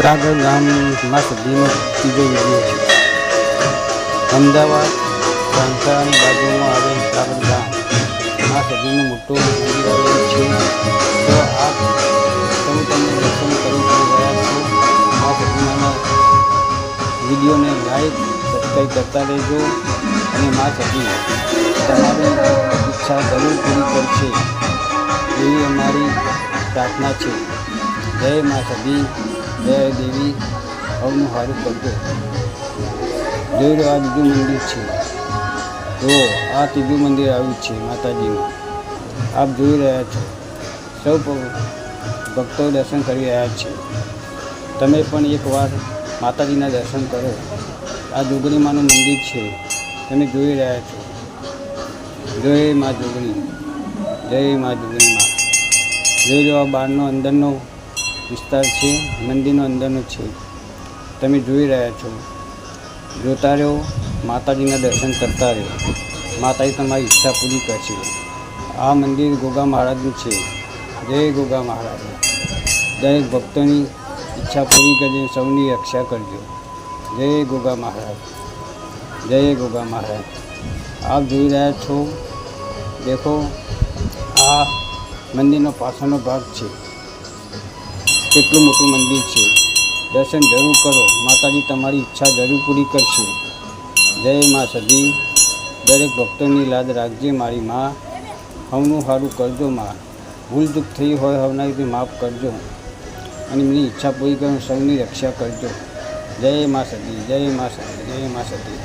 ત્રાગડ ગામમાં સુધીનો ત્રીજો વિડીયો છે. અમદાવાદ સાંસાની બાજુમાં આવેલ ત્રાગડ ગામમાં સુધીનું મોટું મંદિર આવેલું છે. તો આપ સૌ તમને દર્શન કરી રહ્યા છો. આ સુધીના વિડીયોને લાઈક સબસ્ક્રાઈબ કરતા રહેજો અને મા સધી તમારી ઈચ્છા જરૂર પૂરી કરશે એવી અમારી પ્રાર્થના છે. જય મા સધી, જય દેવી, સૌનું સારું કરજો. જોઈ લો, આ બીજું મંદિર છે. તો આ ત્રીજું મંદિર આવ્યું છે માતાજીનું. આપ જોઈ રહ્યા છો. સૌ ભક્તો દર્શન કરી રહ્યા છે. તમે પણ એકવાર માતાજીના દર્શન કરો. આ જોગણીમાનું મંદિર છે, તમે જોઈ રહ્યા છો. જય મા જોગણી, જય મા જોગણી મા. જોઈ લો, આ બહારનો અંદરનો વિસ્તાર છે, મંદિરનો અંદરનો છે. તમે જોઈ રહ્યા છો. જોતા રહો, માતાજીના દર્શન કરતા રહો. માતાજી તમારી ઈચ્છા પૂરી કરશે. આ મંદિર ગોગા મહારાજનું છે. જય ગોગા મહારાજ. દરેક ભક્તોની ઈચ્છા પૂરી કરજો, સૌની રક્ષા કરજો. જય ગોગા મહારાજ, જય ગોગા મહારાજ. આપ જોઈ રહ્યા છો. દેખો, આ મંદિરનો પાછળનો ભાગ છે. કેટલું મોટું મંદિર છે. દર્શન જરૂર કરો. માતાજી તમારી ઈચ્છા જરૂર પૂરી કરશે. જય મા સધી. દરેક ભક્તોની લાદ રાખજે મારી મા. સૌનું સારું કરજો મા. ભૂલ ચૂક થઈ હોય હવનારી માફ કરજો અને એમની ઈચ્છા પૂરી કરો. સૌની રક્ષા કરજો. જય મા સધી, જય મા સધી, જય મા સધી.